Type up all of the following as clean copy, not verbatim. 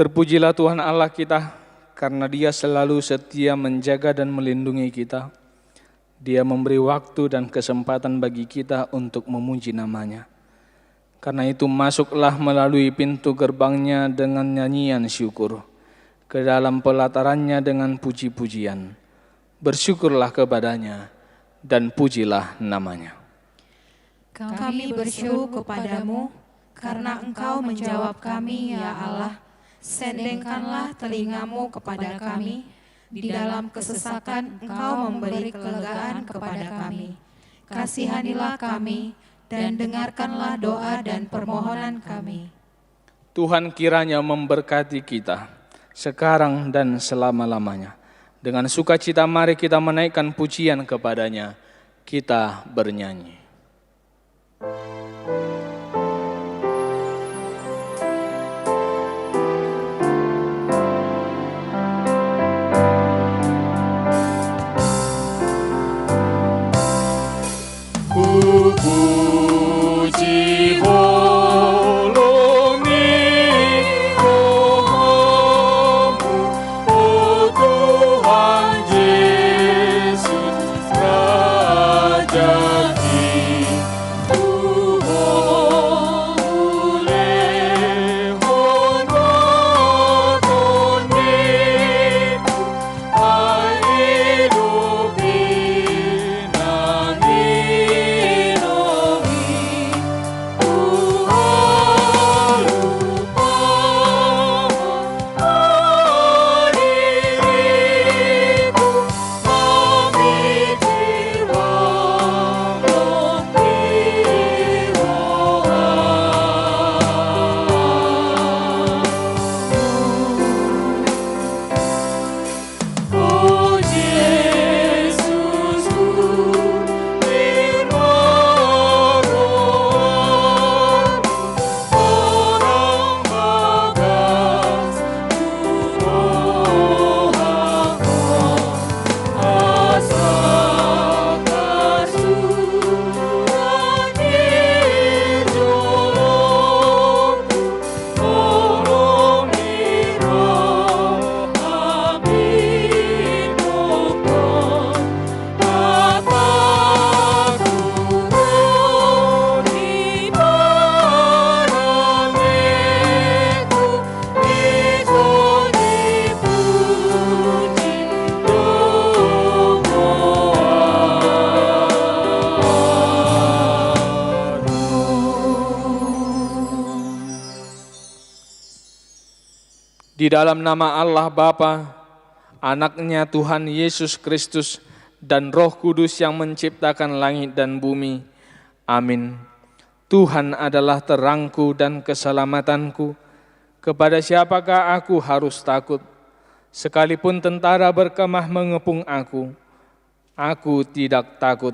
Terpujilah Tuhan Allah kita, karena Dia selalu setia menjaga dan melindungi kita. Dia memberi waktu dan kesempatan bagi kita untuk memuji nama-Nya. Karena itu masuklah melalui pintu gerbangnya dengan nyanyian syukur, ke dalam pelatarannya dengan puji-pujian. Bersyukurlah kepada-Nya dan pujilah nama-Nya. Kami bersyukur kepadamu, karena Engkau menjawab kami, ya Allah. Sendengkanlah telingamu kepada kami, di dalam kesesakan Engkau memberi kelegaan kepada kami. Kasihanilah kami, dan dengarkanlah doa dan permohonan kami. Tuhan kiranya memberkati kita, sekarang dan selama-lamanya. Dengan sukacita mari kita menaikkan pujian kepada-Nya, kita bernyanyi. Puji holoni rohmu, oh Tuhan Yesus Raja kita. Di dalam nama Allah Bapa, Anak-Nya Tuhan Yesus Kristus, dan Roh Kudus yang menciptakan langit dan bumi. Amin. Tuhan adalah terangku dan keselamatanku. Kepada siapakah aku harus takut? Sekalipun tentara berkemah mengepung aku tidak takut.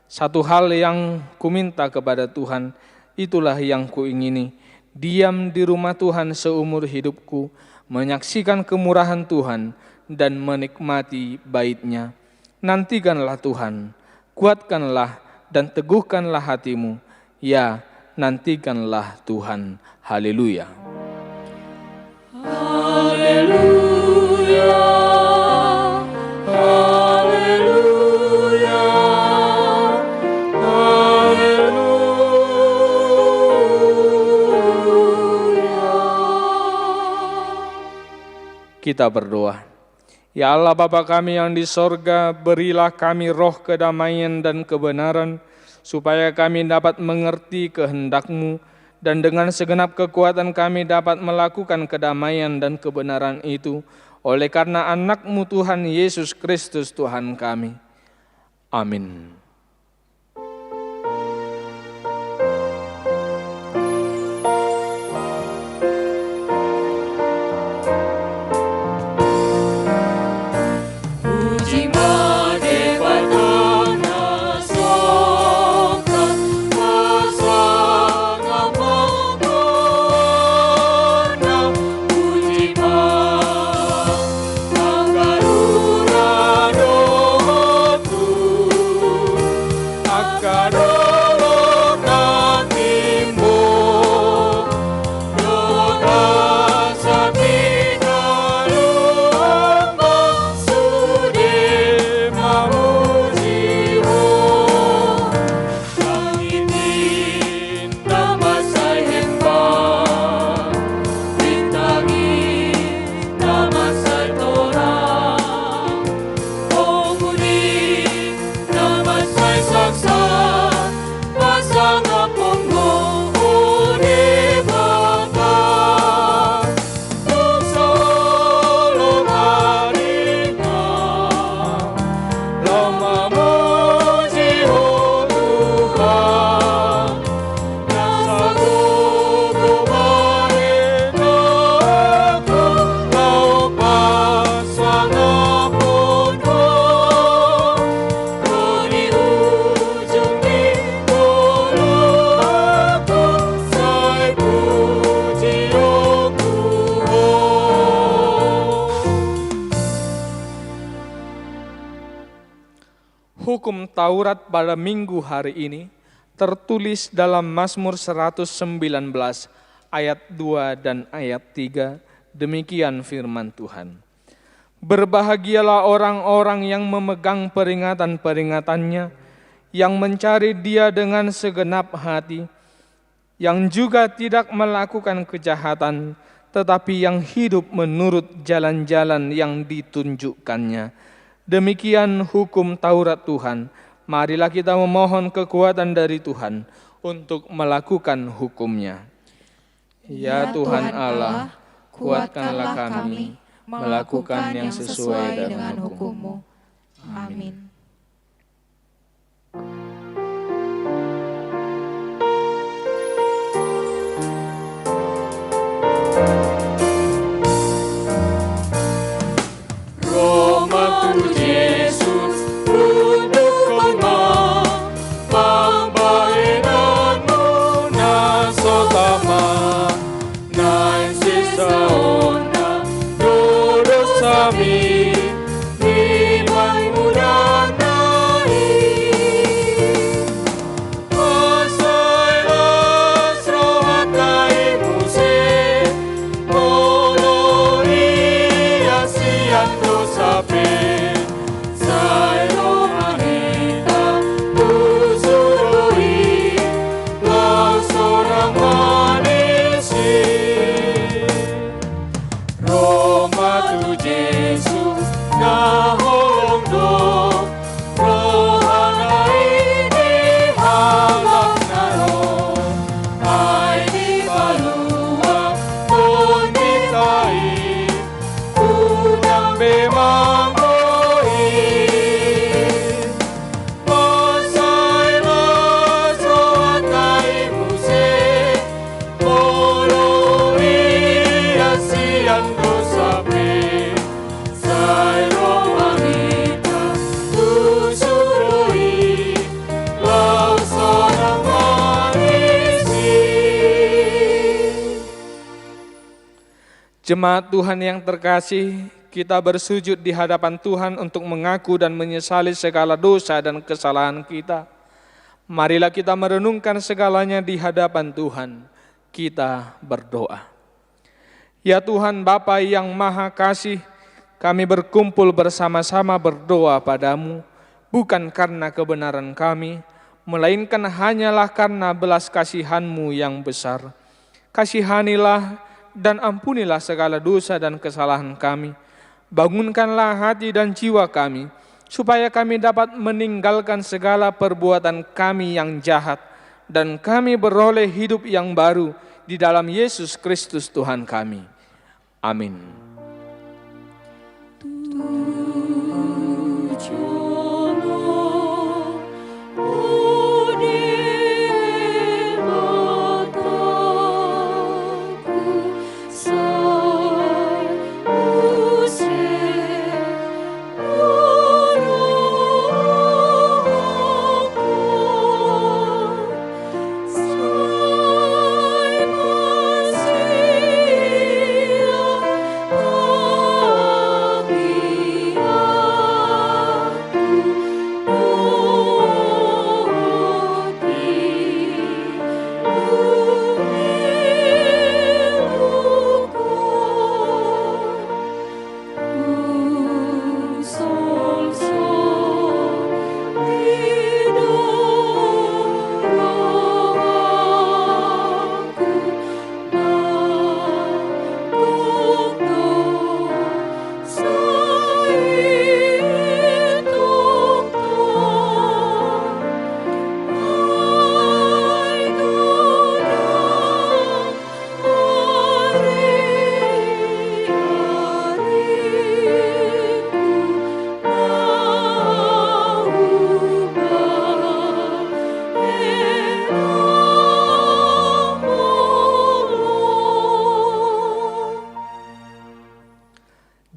Satu hal yang kuminta kepada Tuhan, itulah yang kuingini, diam di rumah Tuhan seumur hidupku, menyaksikan kemurahan Tuhan dan menikmati bait-Nya. Nantikanlah Tuhan, kuatkanlah dan teguhkanlah hatimu. Ya, nantikanlah Tuhan. Haleluya. Haleluya. Haleluya. Kita berdoa. Ya Allah Bapa kami yang di sorga, berilah kami roh kedamaian dan kebenaran, supaya kami dapat mengerti kehendak-Mu, dan dengan segenap kekuatan kami dapat melakukan kedamaian dan kebenaran itu, oleh karena Anak-Mu Tuhan Yesus Kristus Tuhan kami. Amin. Anggarura dohoku Hukum Taurat pada minggu hari ini tertulis dalam Mazmur 119 ayat 2 dan ayat 3. Demikian firman Tuhan. Berbahagialah orang-orang yang memegang peringatan-peringatannya, yang mencari Dia dengan segenap hati, yang juga tidak melakukan kejahatan, tetapi yang hidup menurut jalan-jalan yang ditunjukkannya. Demikian hukum Taurat Tuhan. Marilah kita memohon kekuatan dari Tuhan untuk melakukan hukum-Nya. Ya Tuhan Allah, kuatkanlah kami melakukan yang sesuai dengan hukum-Mu. Amin. Jemaat Tuhan yang terkasih, kita bersujud di hadapan Tuhan untuk mengaku dan menyesali segala dosa dan kesalahan kita. Marilah kita merenungkan segalanya di hadapan Tuhan. Kita berdoa. Ya Tuhan Bapa yang Maha Kasih, kami berkumpul bersama-sama berdoa padamu, bukan karena kebenaran kami, melainkan hanyalah karena belas kasihan-Mu yang besar. Kasihanilah dan ampunilah segala dosa dan kesalahan kami. Bangunkanlah hati dan jiwa kami, supaya kami dapat meninggalkan segala perbuatan kami yang jahat, dan kami beroleh hidup yang baru di dalam Yesus Kristus Tuhan kami. Amin.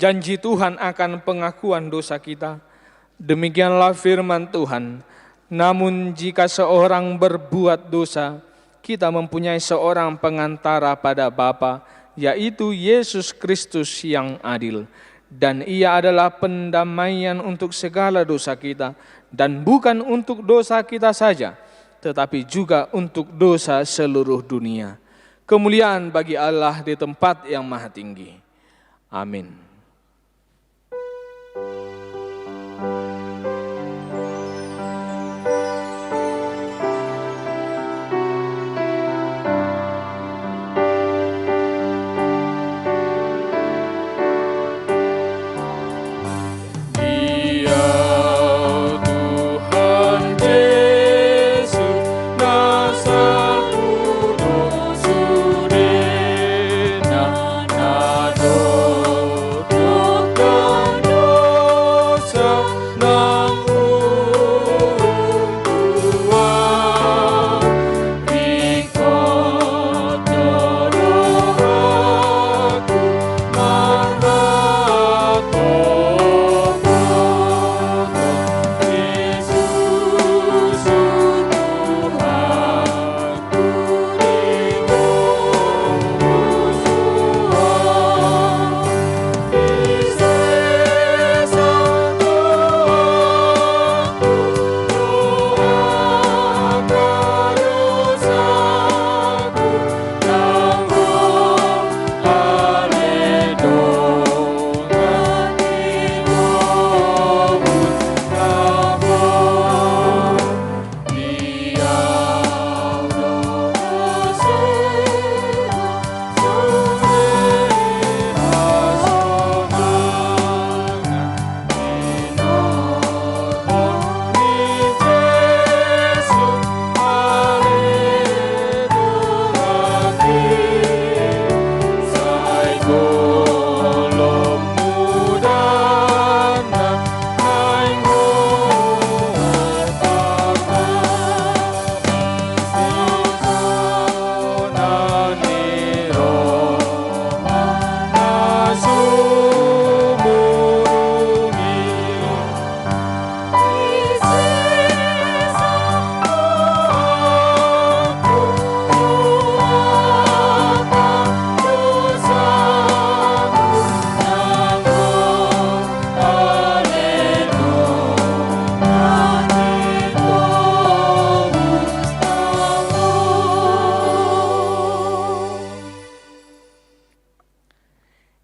Janji Tuhan akan pengakuan dosa kita. Demikianlah firman Tuhan. Namun jika seorang berbuat dosa, kita mempunyai seorang pengantara pada Bapa, yaitu Yesus Kristus yang adil. Dan Ia adalah pendamaian untuk segala dosa kita, dan bukan untuk dosa kita saja, tetapi juga untuk dosa seluruh dunia. Kemuliaan bagi Allah di tempat yang maha tinggi. Amin.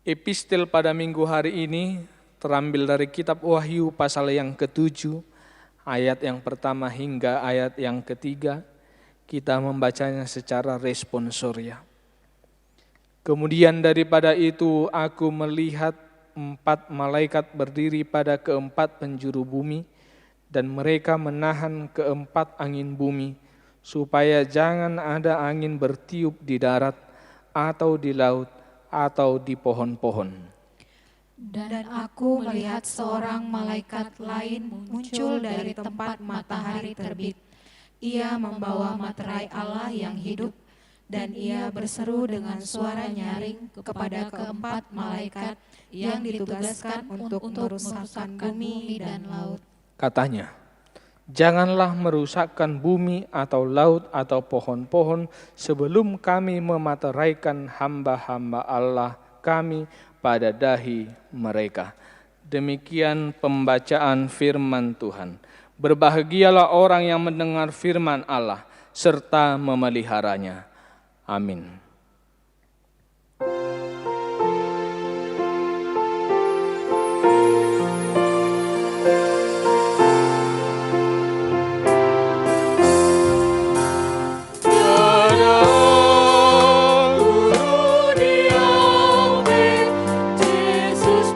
Epistel pada minggu hari ini terambil dari kitab Wahyu pasal yang ke-7, ayat yang pertama hingga ayat yang ketiga. Kita membacanya secara responsoria. Kemudian daripada itu aku melihat 4 malaikat berdiri pada keempat penjuru bumi, dan mereka menahan keempat angin bumi, supaya jangan ada angin bertiup di darat, atau di laut, atau di pohon-pohon. Dan aku melihat seorang malaikat lain muncul dari tempat matahari terbit. Ia membawa materai Allah yang hidup, dan ia berseru dengan suara nyaring kepada keempat malaikat yang ditugaskan untuk merusakkan bumi dan laut. Katanya, janganlah merusakkan bumi atau laut atau pohon-pohon sebelum kami memateraikan hamba-hamba Allah kami pada dahi mereka. Demikian pembacaan firman Tuhan. Berbahagialah orang yang mendengar firman Allah serta memeliharanya. Amin. Yesus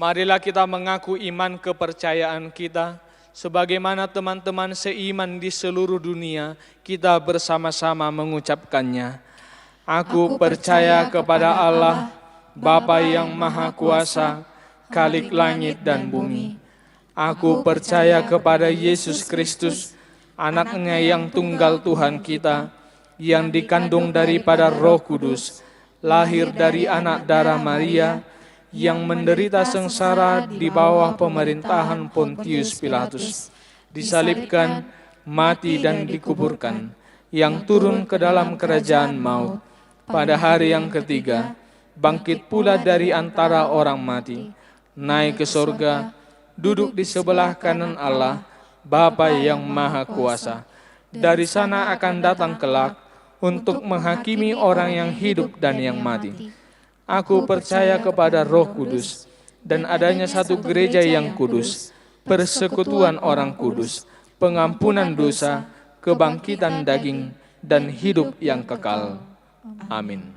Marilah kita mengaku iman kepercayaan kita, sebagaimana teman-teman seiman di seluruh dunia, kita bersama-sama mengucapkannya. Aku percaya kepada Allah, Bapa yang Maha Kuasa, Khalik langit dan bumi. Aku percaya kepada Yesus Kristus, Anaknya yang tunggal Tuhan kita, yang dikandung daripada Roh Kudus, lahir dari anak darah Maria, yang menderita sengsara di bawah pemerintahan Pontius Pilatus, disalibkan, mati dan dikuburkan, yang turun ke dalam kerajaan maut, pada hari yang ketiga, bangkit pula dari antara orang mati, naik ke surga, duduk di sebelah kanan Allah, Bapa yang Maha Kuasa. Dari sana akan datang kelak untuk menghakimi orang yang hidup dan yang mati. Aku percaya kepada Roh Kudus dan adanya satu gereja yang kudus, persekutuan orang kudus, pengampunan dosa, kebangkitan daging, dan hidup yang kekal. Amin.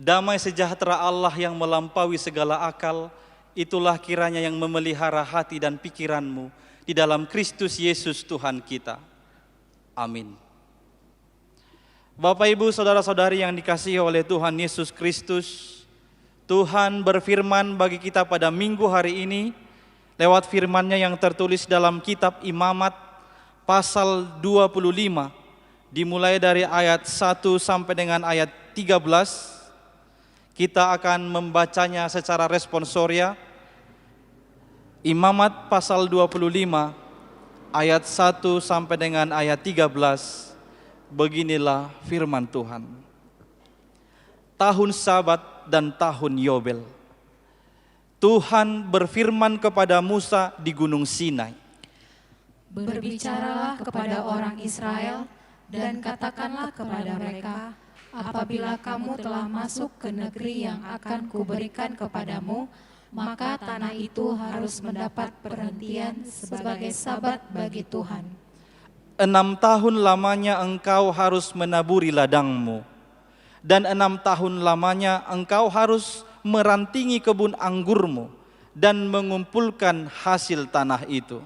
Damai sejahtera Allah yang melampaui segala akal, itulah kiranya yang memelihara hati dan pikiranmu di dalam Kristus Yesus Tuhan kita. Amin. Bapak, Ibu, saudara-saudari yang dikasihi oleh Tuhan Yesus Kristus, Tuhan berfirman bagi kita pada minggu hari ini lewat firman-Nya yang tertulis dalam kitab Imamat pasal 25, dimulai dari ayat 1 sampai dengan ayat 13. Kita akan membacanya secara responsoria. Imamat pasal 25 ayat 1 sampai dengan ayat 13. Beginilah firman Tuhan. Tahun Sabat dan tahun Yobel. Tuhan berfirman kepada Musa di Gunung Sinai. Berbicaralah kepada orang Israel dan katakanlah kepada mereka, apabila kamu telah masuk ke negeri yang akan kuberikan kepadamu, maka tanah itu harus mendapat perhentian sebagai sabat bagi Tuhan. 6 tahun lamanya engkau harus menaburi ladangmu, dan 6 tahun lamanya engkau harus merantingi kebun anggurmu dan mengumpulkan hasil tanah itu.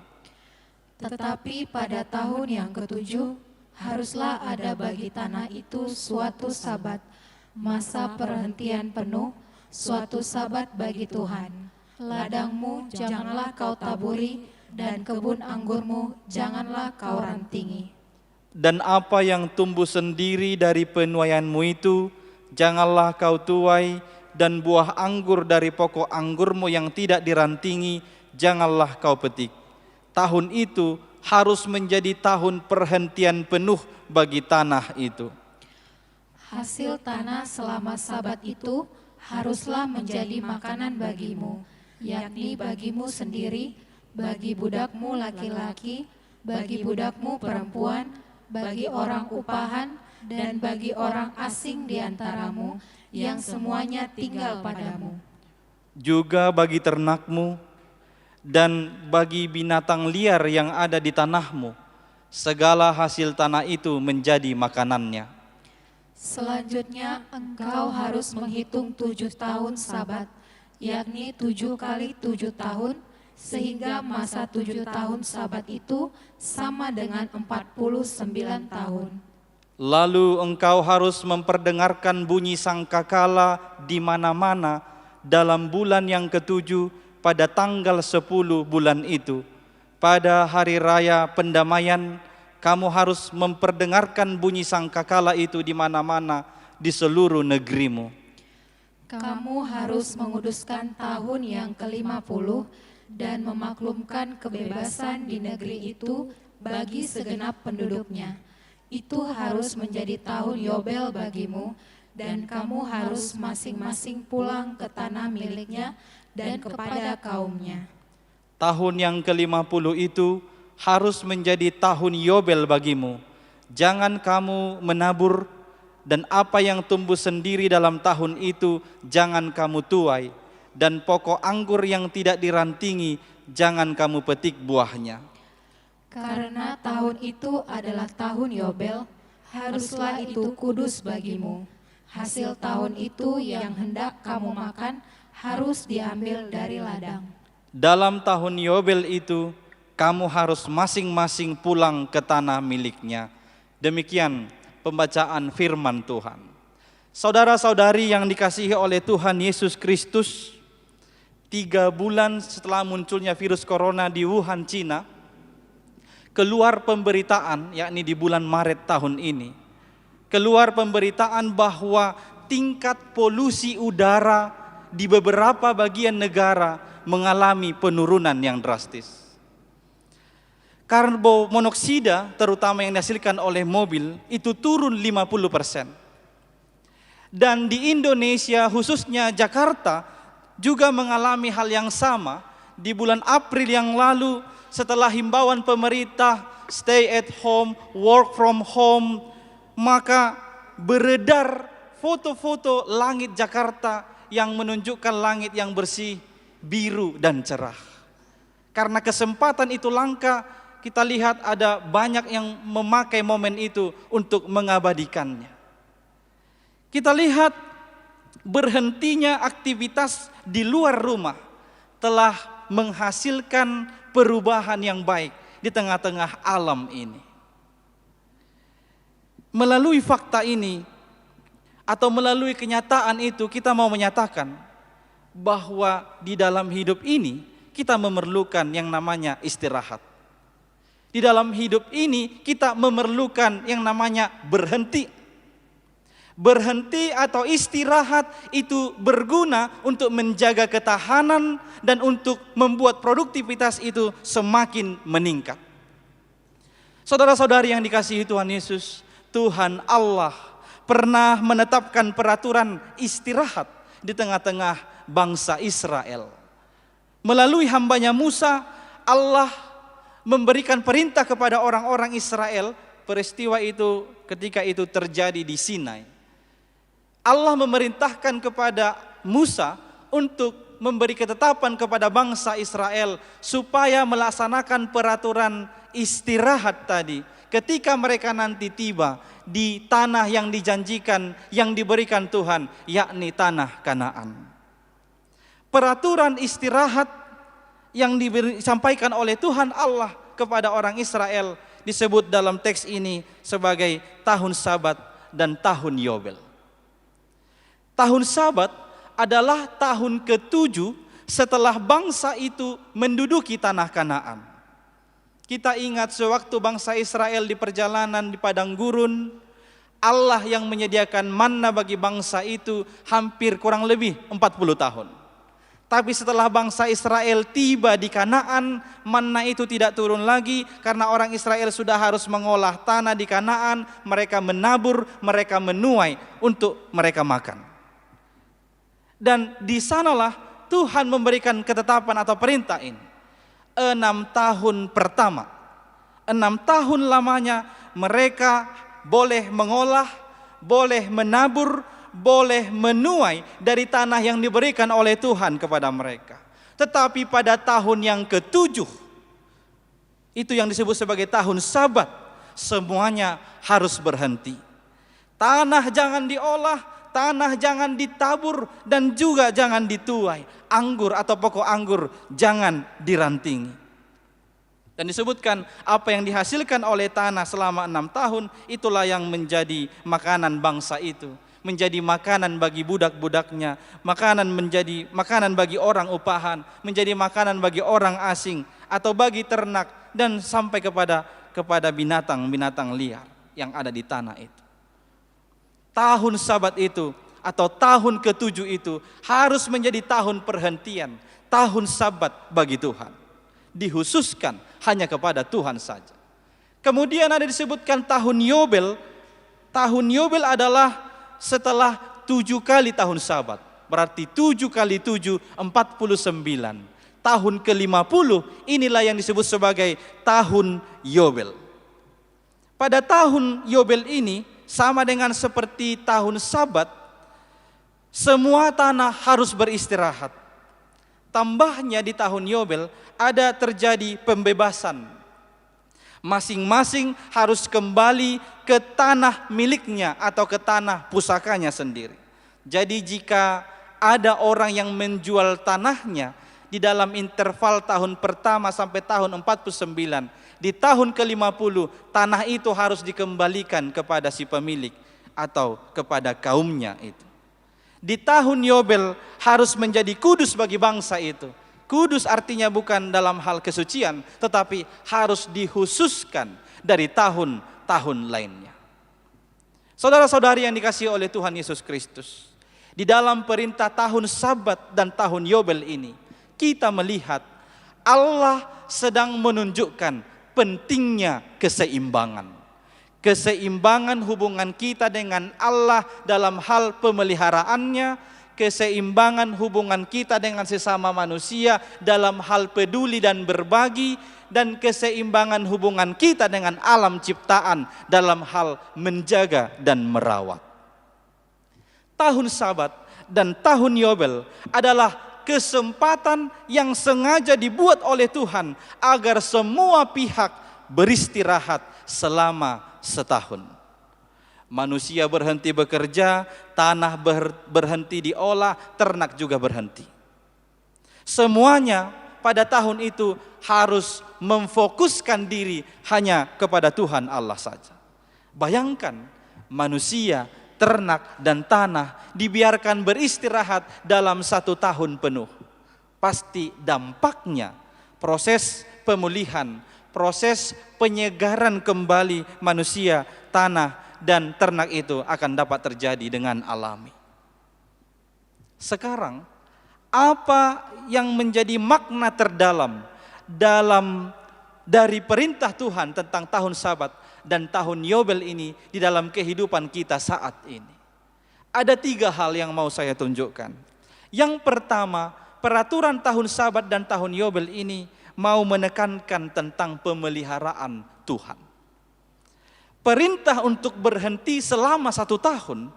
Tetapi pada tahun yang ke-7, haruslah ada bagi tanah itu suatu sabat, masa perhentian penuh, suatu sabat bagi Tuhan. Ladangmu janganlah kau taburi, dan kebun anggurmu janganlah kau rantingi. Dan apa yang tumbuh sendiri dari penuaianmu itu, janganlah kau tuai, dan buah anggur dari pokok anggurmu yang tidak dirantingi, janganlah kau petik. Tahun itu harus menjadi tahun perhentian penuh bagi tanah itu. Hasil tanah selama sabat itu haruslah menjadi makanan bagimu, yakni bagimu sendiri, bagi budakmu laki-laki, bagi budakmu perempuan, bagi orang upahan dan bagi orang asing di antaramu, yang semuanya tinggal padamu. Juga bagi ternakmu dan bagi binatang liar yang ada di tanahmu, segala hasil tanah itu menjadi makanannya. Selanjutnya engkau harus menghitung 7 tahun Sabat, yakni 7 kali 7 tahun, sehingga masa 7 tahun Sabat itu sama dengan 49 tahun. Lalu engkau harus memperdengarkan bunyi sangkakala di mana-mana dalam bulan yang ketujuh pada tanggal 10 bulan itu. Pada hari raya pendamaian, kamu harus memperdengarkan bunyi sangkakala itu di mana-mana di seluruh negerimu. Kamu harus menguduskan tahun yang ke-50 dan memaklumkan kebebasan di negeri itu bagi segenap penduduknya. Itu harus menjadi tahun Yobel bagimu, dan kamu harus masing-masing pulang ke tanah miliknya dan kepada kaumnya. Tahun yang ke-50 itu harus menjadi tahun Yobel bagimu. Jangan kamu menabur, dan apa yang tumbuh sendiri dalam tahun itu jangan kamu tuai, dan pokok anggur yang tidak dirantingi jangan kamu petik buahnya. Karena tahun itu adalah tahun Yobel, haruslah itu kudus bagimu. Hasil tahun itu yang hendak kamu makan harus diambil dari ladang. Dalam tahun Yobel itu, kamu harus masing-masing pulang ke tanah miliknya. Demikian pembacaan firman Tuhan. Saudara-saudari yang dikasihi oleh Tuhan Yesus Kristus, 3 bulan setelah munculnya virus corona di Wuhan, Cina, keluar pemberitaan, yakni di bulan Maret tahun ini, keluar pemberitaan bahwa tingkat polusi udara di beberapa bagian negara mengalami penurunan yang drastis. Karbon monoksida, terutama yang dihasilkan oleh mobil, itu turun 50%. Dan di Indonesia, khususnya Jakarta, juga mengalami hal yang sama. Di bulan April yang lalu, setelah himbauan pemerintah stay at home, work from home, maka beredar foto-foto langit Jakarta yang menunjukkan langit yang bersih, biru dan cerah. Karena kesempatan itu langka, kita lihat ada banyak yang memakai momen itu untuk mengabadikannya. Kita lihat berhentinya aktivitas di luar rumah telah menghasilkan perubahan yang baik di tengah-tengah alam ini. Melalui fakta ini atau melalui kenyataan itu, kita mau menyatakan bahwa di dalam hidup ini kita memerlukan yang namanya istirahat. Di dalam hidup ini kita memerlukan yang namanya berhenti. Berhenti atau istirahat itu berguna untuk menjaga ketahanan dan untuk membuat produktivitas itu semakin meningkat. Saudara-saudari yang dikasihi Tuhan Yesus, Tuhan Allah pernah menetapkan peraturan istirahat di tengah-tengah bangsa Israel. Melalui hambanya Musa, Allah memberikan perintah kepada orang-orang Israel. Peristiwa itu ketika itu terjadi di Sinai. Allah memerintahkan kepada Musa untuk memberi ketetapan kepada bangsa Israel supaya melaksanakan peraturan istirahat tadi ketika mereka nanti tiba di tanah yang dijanjikan, yang diberikan Tuhan, yakni tanah Kanaan. Peraturan istirahat yang disampaikan oleh Tuhan Allah kepada orang Israel disebut dalam teks ini sebagai tahun Sabat dan tahun Yobel. Tahun Sabat adalah tahun ke-7 setelah bangsa itu menduduki tanah Kanaan. Kita ingat sewaktu bangsa Israel di perjalanan di padang gurun, Allah yang menyediakan manna bagi bangsa itu hampir kurang lebih 40 tahun. Tapi setelah bangsa Israel tiba di Kanaan, manna itu tidak turun lagi karena orang Israel sudah harus mengolah tanah di Kanaan, mereka menabur, mereka menuai untuk mereka makan. Dan di sanalah Tuhan memberikan ketetapan atau perintah ini. 6 tahun pertama, 6 tahun lamanya mereka boleh mengolah, boleh menabur, boleh menuai dari tanah yang diberikan oleh Tuhan kepada mereka. Tetapi pada tahun yang ke-7, itu yang disebut sebagai tahun Sabat, semuanya harus berhenti. Tanah jangan diolah, tanah jangan ditabur, dan juga jangan dituai. Anggur atau pokok anggur jangan dirantingi. Dan disebutkan apa yang dihasilkan oleh tanah selama 6 tahun, itulah yang menjadi makanan bangsa itu. Menjadi makanan bagi budak-budaknya, menjadi makanan bagi orang upahan, menjadi makanan bagi orang asing, atau bagi ternak, dan sampai kepada binatang-binatang liar yang ada di tanah itu. Tahun Sabat itu atau tahun ke-7 itu harus menjadi tahun perhentian, tahun Sabat bagi Tuhan. Dikhususkan hanya kepada Tuhan saja. Kemudian ada disebutkan tahun Yobel. Tahun Yobel adalah setelah 7 kali tahun Sabat. Berarti 7 kali 7, 49. Tahun ke-50 inilah yang disebut sebagai tahun Yobel. Pada tahun Yobel ini sama dengan seperti tahun Sabat, semua tanah harus beristirahat. Tambahnya di tahun Yobel ada terjadi pembebasan. Masing-masing harus kembali ke tanah miliknya atau ke tanah pusakanya sendiri. Jadi jika ada orang yang menjual tanahnya di dalam interval tahun pertama sampai tahun 49, di tahun ke-50 tanah itu harus dikembalikan kepada si pemilik atau kepada kaumnya itu. Di tahun Yobel harus menjadi kudus bagi bangsa itu. Kudus artinya bukan dalam hal kesucian, tetapi harus dikhususkan dari tahun-tahun lainnya. Saudara-saudari yang dikasihi oleh Tuhan Yesus Kristus, di dalam perintah tahun Sabat dan tahun Yobel ini, kita melihat Allah sedang menunjukkan pentingnya keseimbangan. Keseimbangan hubungan kita dengan Allah dalam hal pemeliharaannya, keseimbangan hubungan kita dengan sesama manusia dalam hal peduli dan berbagi, dan keseimbangan hubungan kita dengan alam ciptaan dalam hal menjaga dan merawat. Tahun Sabat dan tahun Yobel adalah kesempatan yang sengaja dibuat oleh Tuhan agar semua pihak beristirahat selama setahun. Manusia berhenti bekerja, tanah berhenti diolah, ternak juga berhenti. Semuanya pada tahun itu harus memfokuskan diri hanya kepada Tuhan Allah saja. Bayangkan manusia, ternak, dan tanah dibiarkan beristirahat dalam 1 tahun penuh. Pasti dampaknya proses pemulihan, proses penyegaran kembali manusia, tanah, dan ternak itu akan dapat terjadi dengan alami. Sekarang, apa yang menjadi makna terdalam dari perintah Tuhan tentang tahun Sabat dan tahun Yobel ini di dalam kehidupan kita saat ini? Ada 3 hal yang mau saya tunjukkan. Yang pertama, peraturan tahun Sabat dan tahun Yobel ini mau menekankan tentang pemeliharaan Tuhan. Perintah untuk berhenti selama 1 tahun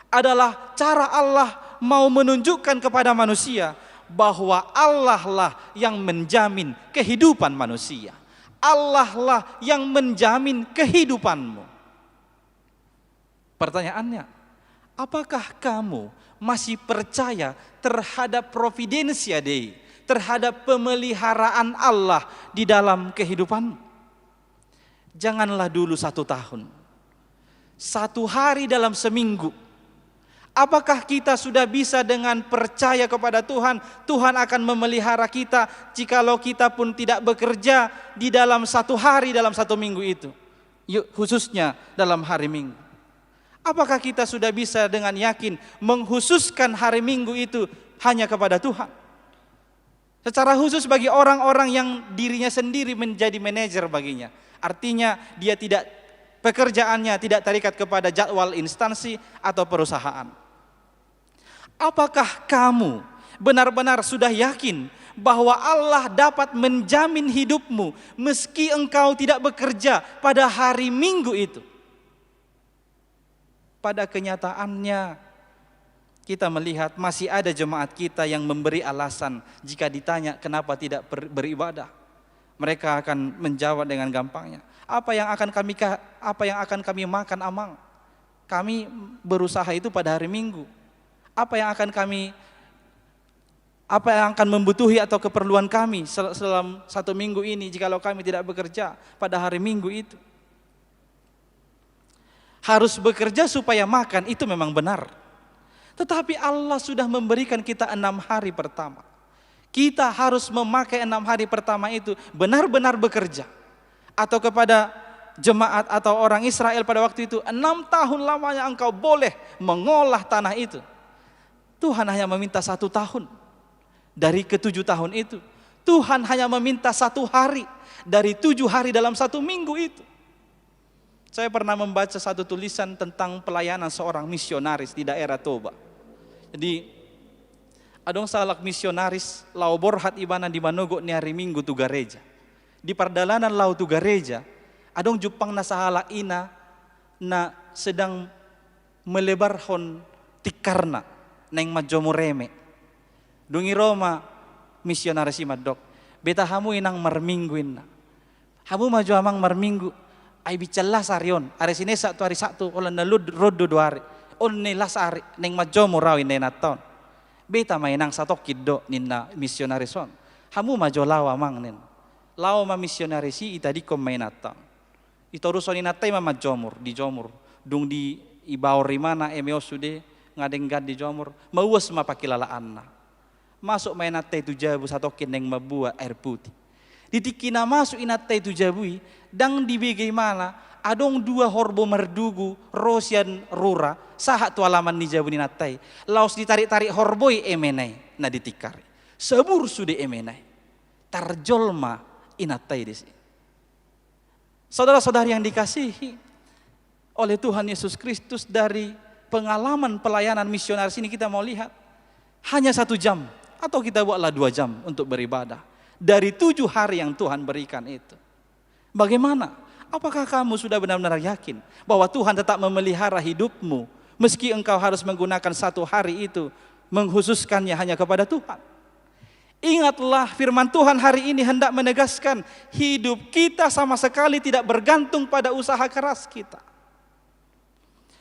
adalah cara Allah mau menunjukkan kepada manusia bahwa Allah lah yang menjamin kehidupan manusia. Allah lah yang menjamin kehidupanmu. Pertanyaannya, apakah kamu masih percaya terhadap providensia Dei, terhadap pemeliharaan Allah di dalam kehidupanmu? Janganlah dulu 1 tahun, 1 hari dalam seminggu. Apakah kita sudah bisa dengan percaya kepada Tuhan, Tuhan akan memelihara kita jikalau kita pun tidak bekerja di dalam 1 hari dalam 1 minggu itu, khususnya dalam hari Minggu? Apakah kita sudah bisa dengan yakin menghususkan hari Minggu itu hanya kepada Tuhan? Secara khusus bagi orang-orang yang dirinya sendiri menjadi manajer baginya. Artinya dia pekerjaannya tidak terikat kepada jadwal instansi atau perusahaan. Apakah kamu benar-benar sudah yakin bahwa Allah dapat menjamin hidupmu meski engkau tidak bekerja pada hari Minggu itu. Pada kenyataannya kita melihat masih ada jemaat kita yang memberi alasan jika ditanya kenapa tidak beribadah. Mereka akan menjawab dengan gampangnya, apa yang akan kami makan amang? Kami berusaha itu pada hari Minggu. Apa yang akan membutuhi atau keperluan kami selama 1 minggu ini jikalau kami tidak bekerja pada hari Minggu itu? Harus bekerja supaya makan, itu memang benar. Tetapi Allah sudah memberikan kita 6 hari pertama. Kita harus memakai 6 hari pertama itu benar-benar bekerja. Atau kepada jemaat atau orang Israel pada waktu itu, 6 tahun lamanya engkau boleh mengolah tanah itu. Tuhan hanya meminta 1 tahun dari ke-7 tahun itu. Tuhan hanya meminta 1 hari dari 7 hari dalam 1 minggu itu. Saya pernah membaca satu tulisan tentang pelayanan seorang misionaris di daerah Toba. Jadi, adong salak misionaris lau borhat ibana di Manogo ni hari Minggu tu gereja. Di perdalanan lau tu gereja, adong jupang na sahala ina na sedang melebarhon tikarna neng majomureme. Dungi Roma misionaris imadok. Beta hamu inang marmingguin na. Hamu maju amang marminggu. Ay bicalah sarion, hari sini satu hari Sabtu, olan nalud rodo 2 hari, on nelas hari, neng majomo rawin nenaton. Beta mainang satok kiddo nina misionarison. Hamu majo lawa mang nen, lawa ma misionarisi itadi kom mainaton. Itoruson inatai ma majomur di jomur, dung di ibawor rimana emeo sude ngadenggan di jomur, mauas ma pakilalaan na. Masuk mainatai tu jabu satokin neng mabuat air putih. Ditikina masuk inatai tu jabui, dang di bagaimana adong 2 horbo merdugu rosian rura sahat tu alaman ni jabu inatai. Laos ditarik-tarik horboi emenai na ditikari. Sebur sude emenai. Tarjolma inatai desi. Saudara-saudari yang dikasihi oleh Tuhan Yesus Kristus, dari pengalaman pelayanan misionaris ini kita mau lihat hanya 1 jam atau kita buatlah 2 jam untuk beribadah. Dari 7 hari yang Tuhan berikan itu. Bagaimana? Apakah kamu sudah benar-benar yakin bahwa Tuhan tetap memelihara hidupmu meski engkau harus menggunakan 1 hari itu menghususkannya hanya kepada Tuhan? Ingatlah firman Tuhan hari ini hendak menegaskan hidup kita sama sekali tidak bergantung pada usaha keras kita.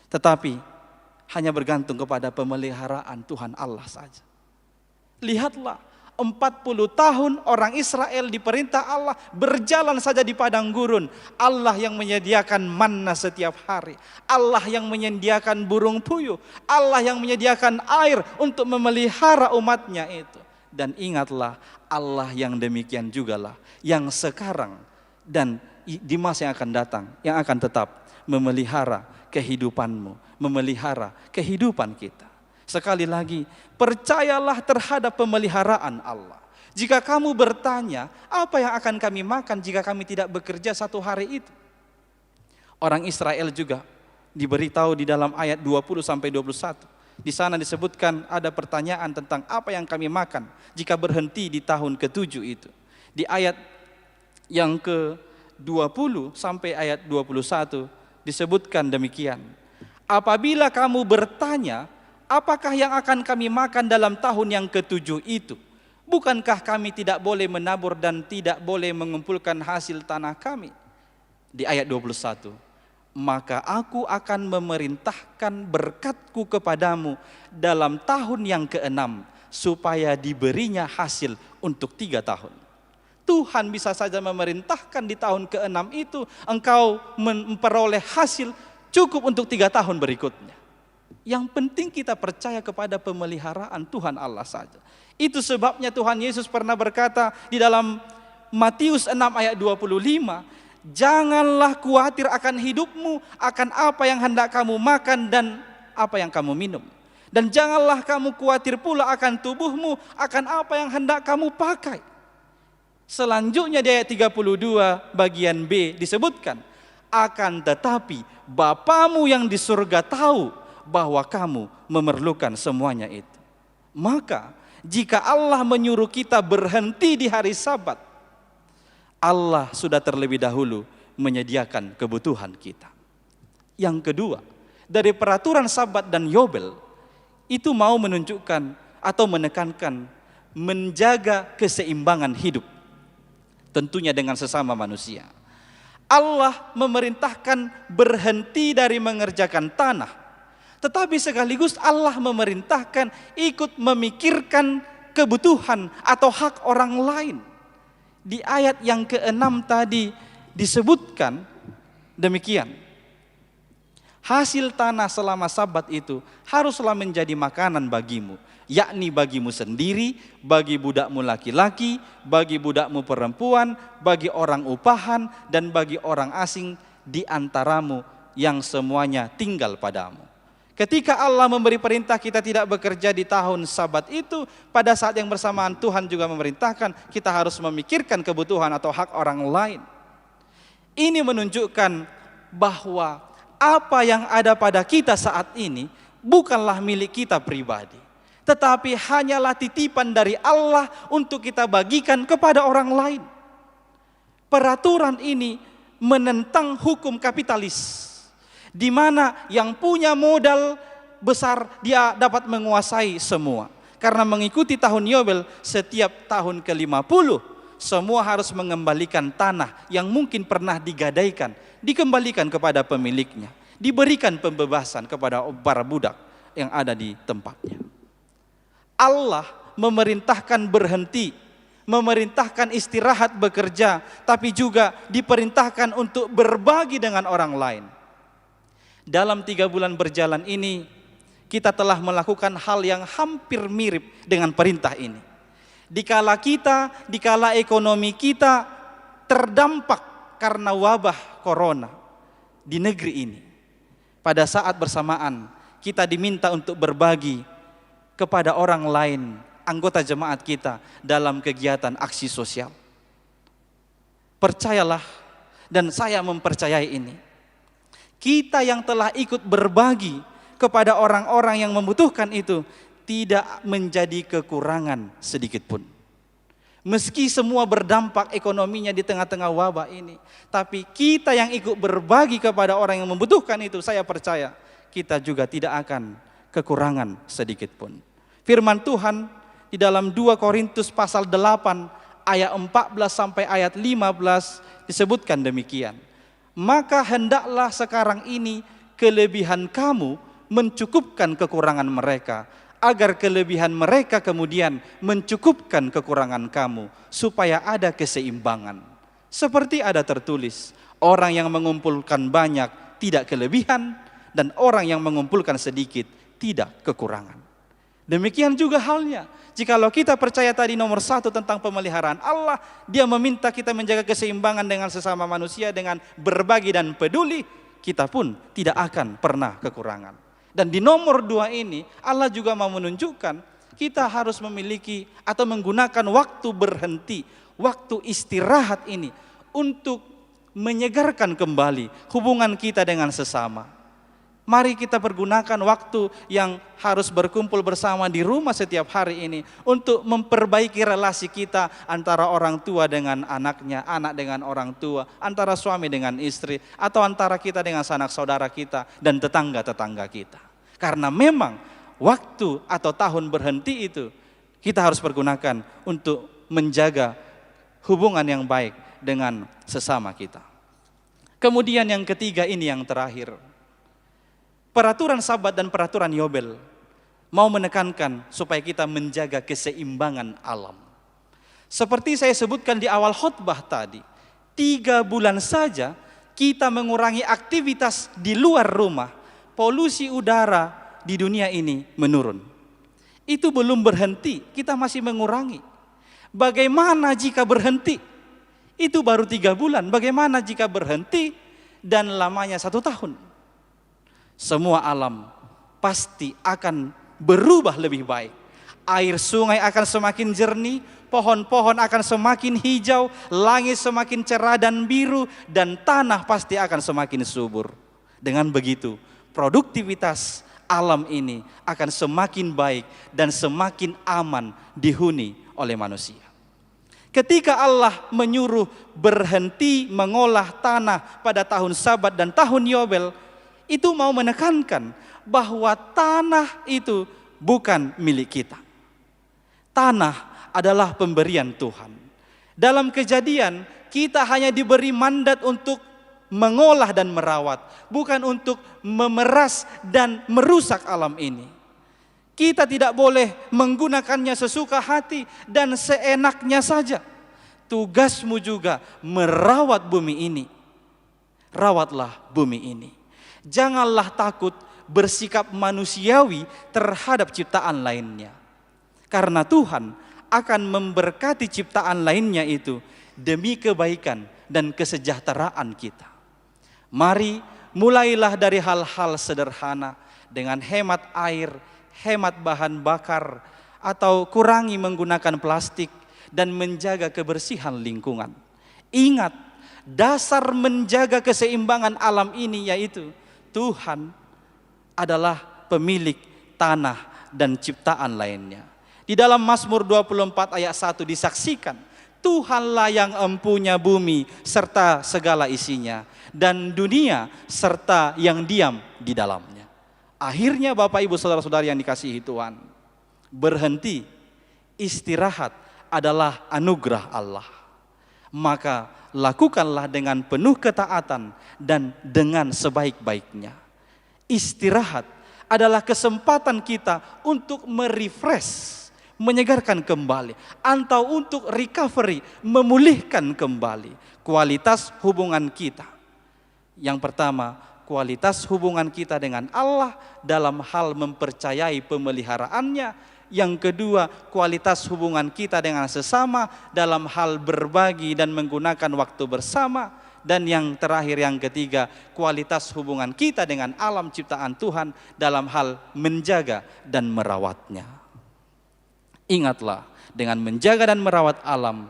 Tetapi hanya bergantung kepada pemeliharaan Tuhan Allah saja. Lihatlah, 40 tahun orang Israel diperintah Allah berjalan saja di padang gurun. Allah yang menyediakan manna setiap hari. Allah yang menyediakan burung puyuh. Allah yang menyediakan air untuk memelihara umatnya itu. Dan ingatlah, Allah yang demikian jugalah yang sekarang dan di masa yang akan datang, yang akan tetap memelihara kehidupanmu, memelihara kehidupan kita. Sekali lagi, percayalah terhadap pemeliharaan Allah. Jika kamu bertanya, apa yang akan kami makan jika kami tidak bekerja 1 hari itu? Orang Israel juga diberitahu di dalam ayat 20-21. Di sana disebutkan ada pertanyaan tentang apa yang kami makan jika berhenti di tahun ke-7 itu. Di ayat yang ke-20 sampai ayat 21 disebutkan demikian. Apabila kamu bertanya, apakah yang akan kami makan dalam tahun yang ke-7 itu? Bukankah kami tidak boleh menabur dan tidak boleh mengumpulkan hasil tanah kami? Di ayat 21. Maka aku akan memerintahkan berkatku kepadamu dalam tahun yang ke-6 supaya diberinya hasil untuk 3 tahun. Tuhan bisa saja memerintahkan di tahun ke-6 itu engkau memperoleh hasil cukup untuk 3 tahun berikutnya. Yang penting kita percaya kepada pemeliharaan Tuhan Allah saja. Itu sebabnya Tuhan Yesus pernah berkata di dalam Matius 6 ayat 25, janganlah khawatir akan hidupmu, akan apa yang hendak kamu makan dan apa yang kamu minum. Dan janganlah kamu khawatir pula akan tubuhmu, akan apa yang hendak kamu pakai. Selanjutnya di ayat 32 bagian B disebutkan, akan tetapi Bapamu yang di surga tahu bahwa kamu memerlukan semuanya itu. Maka Jika Allah menyuruh kita berhenti di hari Sabat, Allah sudah terlebih dahulu menyediakan kebutuhan kita. Yang kedua, dari peraturan Sabat dan Yobel, itu mau menunjukkan atau menekankan menjaga keseimbangan hidup, tentunya dengan sesama manusia. Allah memerintahkan berhenti dari mengerjakan tanah, tetapi sekaligus Allah memerintahkan ikut memikirkan kebutuhan atau hak orang lain. Di ayat yang ke-6 tadi disebutkan demikian. Hasil tanah selama Sabat itu haruslah menjadi makanan bagimu, yakni bagimu sendiri, bagi budakmu laki-laki, bagi budakmu perempuan, bagi orang upahan, dan bagi orang asing di antaramu yang semuanya tinggal padamu. Ketika Allah memberi perintah kita tidak bekerja di tahun Sabat itu, pada saat yang bersamaan Tuhan juga memerintahkan kita harus memikirkan kebutuhan atau hak orang lain. Ini menunjukkan bahwa apa yang ada pada kita saat ini bukanlah milik kita pribadi, tetapi hanyalah titipan dari Allah untuk kita bagikan kepada orang lain. Peraturan ini menentang hukum kapitalis, di mana yang punya modal besar dia dapat menguasai semua. Karena mengikuti tahun Yobel, setiap tahun ke-50 semua harus mengembalikan tanah yang mungkin pernah digadaikan, dikembalikan kepada pemiliknya, diberikan pembebasan kepada para budak yang ada di tempatnya. Allah memerintahkan berhenti, memerintahkan istirahat bekerja, tapi juga diperintahkan untuk berbagi dengan orang lain. Dalam 3 bulan berjalan ini, kita telah melakukan hal yang hampir mirip dengan perintah ini. Dikala ekonomi kita terdampak karena wabah corona di negeri ini, pada saat bersamaan kita diminta untuk berbagi kepada orang lain, anggota jemaat kita dalam kegiatan aksi sosial. Percayalah, dan saya mempercayai ini, kita yang telah ikut berbagi kepada orang-orang yang membutuhkan itu tidak menjadi kekurangan sedikit pun. Meski semua berdampak ekonominya di tengah-tengah wabah ini, tapi kita yang ikut berbagi kepada orang yang membutuhkan itu, saya percaya kita juga tidak akan kekurangan sedikit pun. Firman Tuhan di dalam 2 Korintus pasal 8 ayat 14 sampai ayat 15 disebutkan demikian. Maka hendaklah sekarang ini kelebihan kamu mencukupkan kekurangan mereka, agar kelebihan mereka kemudian mencukupkan kekurangan kamu, supaya ada keseimbangan. Seperti ada tertulis, orang yang mengumpulkan banyak tidak kelebihan, dan orang yang mengumpulkan sedikit tidak kekurangan. Demikian juga halnya, jikalau kita percaya tadi nomor 1 tentang pemeliharaan Allah, Dia meminta kita menjaga keseimbangan dengan sesama manusia dengan berbagi dan peduli, kita pun tidak akan pernah kekurangan. Dan di nomor 2 ini, Allah juga mau menunjukkan kita harus memiliki atau menggunakan waktu berhenti, waktu istirahat ini untuk menyegarkan kembali hubungan kita dengan sesama. Mari kita pergunakan waktu yang harus berkumpul bersama di rumah setiap hari ini untuk memperbaiki relasi kita antara orang tua dengan anaknya, anak dengan orang tua, antara suami dengan istri, atau antara kita dengan sanak saudara kita dan tetangga-tetangga kita. Karena memang waktu atau tahun berhenti itu kita harus pergunakan untuk menjaga hubungan yang baik dengan sesama kita. Kemudian yang ketiga ini yang terakhir. Peraturan Sabat dan peraturan Yobel mau menekankan supaya kita menjaga keseimbangan alam. Seperti saya sebutkan di awal khutbah tadi, 3 bulan saja kita mengurangi aktivitas di luar rumah, polusi udara di dunia ini menurun. Itu belum berhenti, kita masih mengurangi. Bagaimana jika berhenti? Itu baru 3 bulan, bagaimana jika berhenti dan lamanya 1 tahun? Semua alam pasti akan berubah lebih baik. Air sungai akan semakin jernih, pohon-pohon akan semakin hijau, langit semakin cerah dan biru, dan tanah pasti akan semakin subur. Dengan begitu, produktivitas alam ini akan semakin baik dan semakin aman dihuni oleh manusia. Ketika Allah menyuruh berhenti mengolah tanah pada tahun Sabat dan tahun Yobel, itu mau menekankan bahwa tanah itu bukan milik kita. Tanah adalah pemberian Tuhan. Dalam Kejadian, kita hanya diberi mandat untuk mengolah dan merawat, bukan untuk memeras dan merusak alam ini. Kita tidak boleh menggunakannya sesuka hati dan seenaknya saja. Tugasmu juga merawat bumi ini. Rawatlah bumi ini. Janganlah takut bersikap manusiawi terhadap ciptaan lainnya. Karena Tuhan akan memberkati ciptaan lainnya itu demi kebaikan dan kesejahteraan kita. Mari mulailah dari hal-hal sederhana dengan hemat air, hemat bahan bakar, atau kurangi menggunakan plastik dan menjaga kebersihan lingkungan. Ingat, dasar menjaga keseimbangan alam ini yaitu Tuhan adalah pemilik tanah dan ciptaan lainnya. Di dalam Mazmur 24 ayat 1 disaksikan, Tuhanlah yang empunya bumi serta segala isinya, dan dunia serta yang diam di dalamnya. Akhirnya Bapak Ibu Saudara-saudari yang dikasihi Tuhan, berhenti, istirahat adalah anugerah Allah. Maka lakukanlah dengan penuh ketaatan dan dengan sebaik-baiknya. Istirahat adalah kesempatan kita untuk merefresh, menyegarkan kembali, atau untuk recovery, memulihkan kembali kualitas hubungan kita. Yang pertama, kualitas hubungan kita dengan Allah dalam hal mempercayai pemeliharaannya. Yang kedua, kualitas hubungan kita dengan sesama dalam hal berbagi dan menggunakan waktu bersama. Dan yang terakhir, yang ketiga, kualitas hubungan kita dengan alam ciptaan Tuhan dalam hal menjaga dan merawatnya. Ingatlah, dengan menjaga dan merawat alam,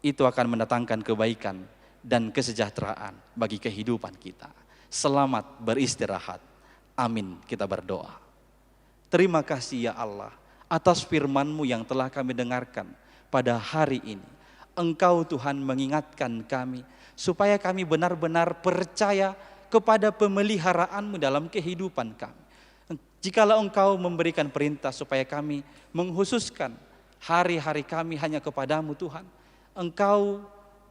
itu akan mendatangkan kebaikan dan kesejahteraan bagi kehidupan kita. Selamat beristirahat. Amin, kita berdoa. Terima kasih ya Allah atas firman-Mu yang telah kami dengarkan pada hari ini. Engkau Tuhan mengingatkan kami supaya kami benar-benar percaya kepada pemeliharaan-Mu dalam kehidupan kami. Jikalau Engkau memberikan perintah supaya kami menghususkan hari-hari kami hanya kepadamu Tuhan, Engkau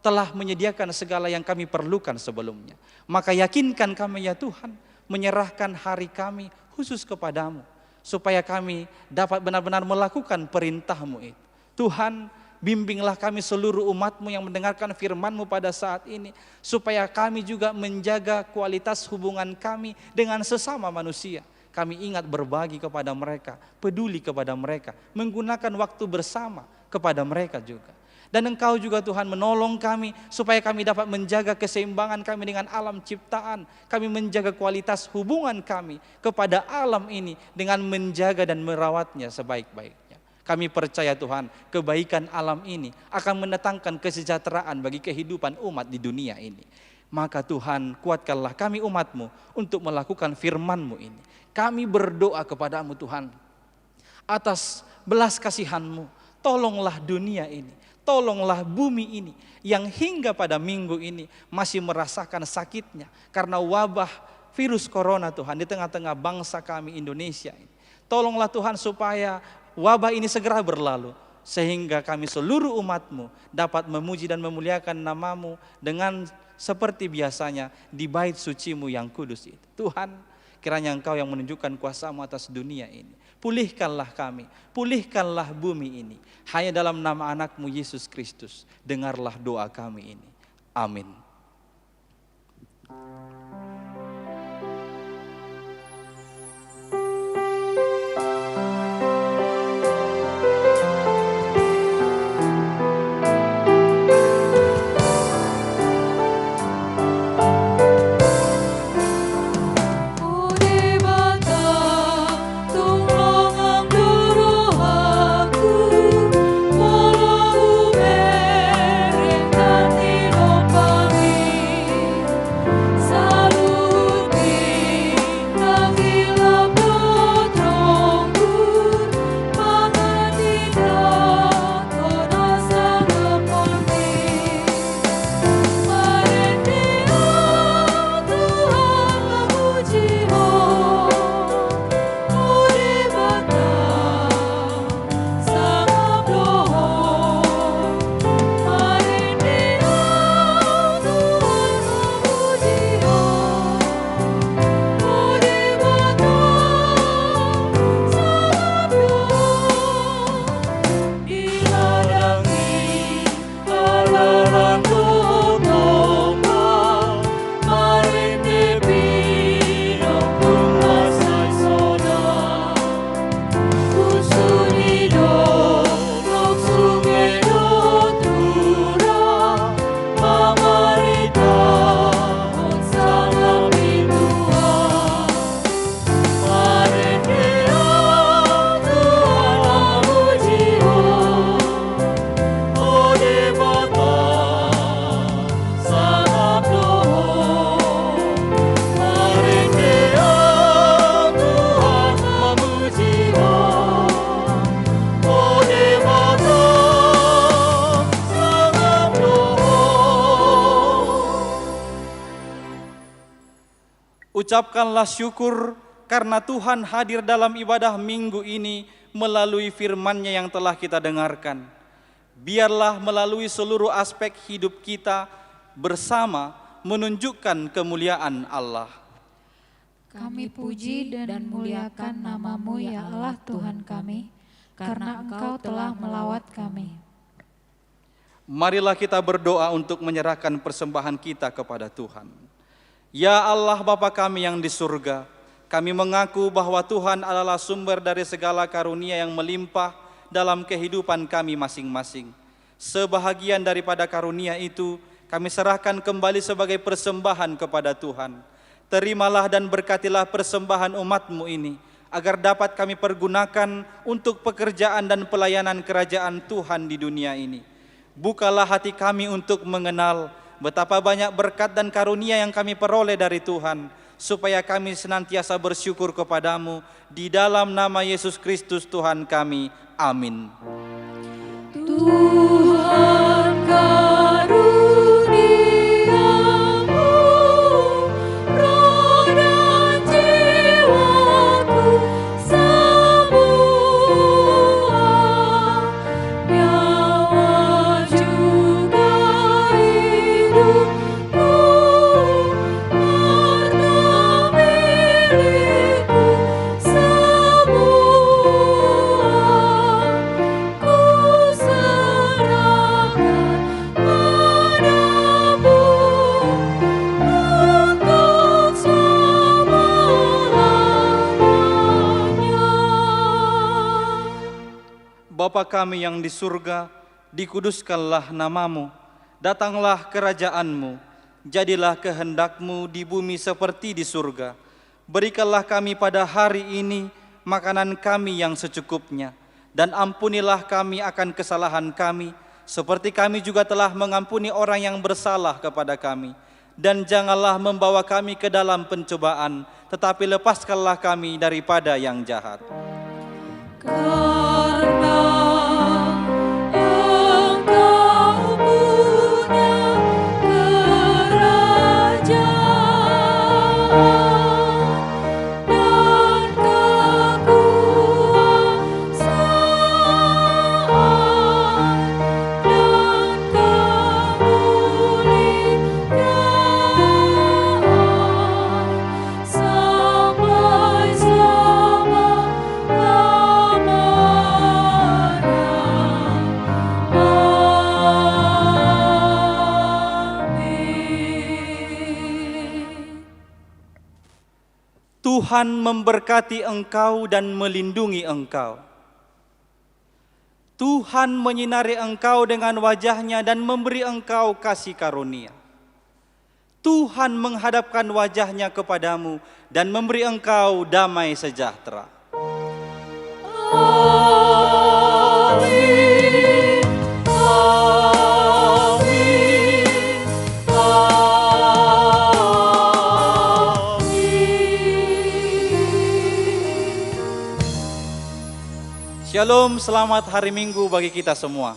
telah menyediakan segala yang kami perlukan sebelumnya. Maka yakinkan kami ya Tuhan, menyerahkan hari kami khusus kepadamu, supaya kami dapat benar-benar melakukan perintah-Mu itu. Tuhan, bimbinglah kami seluruh umat-Mu yang mendengarkan firman-Mu pada saat ini, supaya kami juga menjaga kualitas hubungan kami dengan sesama manusia. Kami ingat berbagi kepada mereka, peduli kepada mereka, menggunakan waktu bersama kepada mereka juga. Dan Engkau juga Tuhan menolong kami supaya kami dapat menjaga keseimbangan kami dengan alam ciptaan. Kami menjaga kualitas hubungan kami kepada alam ini dengan menjaga dan merawatnya sebaik-baiknya. Kami percaya Tuhan, kebaikan alam ini akan mendatangkan kesejahteraan bagi kehidupan umat di dunia ini. Maka Tuhan, kuatkanlah kami umat-Mu untuk melakukan firman-Mu ini. Kami berdoa kepadamu Tuhan, atas belas kasihan-Mu, tolonglah dunia ini, tolonglah bumi ini yang hingga pada minggu ini masih merasakan sakitnya karena wabah virus corona Tuhan di tengah-tengah bangsa kami Indonesia ini. Tolonglah Tuhan supaya wabah ini segera berlalu, sehingga kami seluruh umat-Mu dapat memuji dan memuliakan nama-Mu dengan seperti biasanya di bait suci-Mu yang kudus itu. Tuhan, kiranya Engkau yang menunjukkan kuasa-Mu atas dunia ini. Pulihkanlah kami, pulihkanlah bumi ini. Hanya dalam nama anak-Mu Yesus Kristus, dengarlah doa kami ini. Amin. Salam Ucapkanlah syukur karena Tuhan hadir dalam ibadah minggu ini melalui firman-Nya yang telah kita dengarkan. Biarlah melalui seluruh aspek hidup kita bersama menunjukkan kemuliaan Allah. Kami puji dan muliakan nama-Mu ya Allah Tuhan kami, karena Engkau telah melawat kami. Marilah kita berdoa untuk menyerahkan persembahan kita kepada Tuhan. Ya Allah Bapa kami yang di surga, kami mengaku bahwa Tuhan adalah sumber dari segala karunia yang melimpah dalam kehidupan kami masing-masing. Sebahagian daripada karunia itu kami serahkan kembali sebagai persembahan kepada Tuhan. Terimalah dan berkatilah persembahan umat-Mu ini, agar dapat kami pergunakan untuk pekerjaan dan pelayanan kerajaan Tuhan di dunia ini. Bukalah hati kami untuk mengenal betapa banyak berkat dan karunia yang kami peroleh dari Tuhan, supaya kami senantiasa bersyukur kepadamu di dalam nama Yesus Kristus Tuhan kami. Amin. Tuhan karuniamu, roh dan jiwaku semua, nyawa juga hidupku, harta milikku semua, ku serahkan padamu untuk selama-lamanya. Bapa kami yang di surga, dikuduskanlah nama-Mu, datanglah kerajaan-Mu, jadilah kehendak-Mu di bumi seperti di surga. Berikanlah kami pada hari ini makanan kami yang secukupnya, dan ampunilah kami akan kesalahan kami, seperti kami juga telah mengampuni orang yang bersalah kepada kami. Dan janganlah membawa kami ke dalam pencobaan, tetapi lepaskanlah kami daripada yang jahat. Karena Engkau punya kerajaan dan kekuasaan dan kemuliaan sampai selama-lamanya. Amin. Tuhan memberkati engkau dan melindungi engkau. Tuhan menyinari engkau dengan wajah-Nya dan memberi engkau kasih karunia. Tuhan menghadapkan wajah-Nya kepadamu dan memberi engkau damai sejahtera. Amin. Amin. Amin. Shalom, selamat hari Minggu bagi kita semua.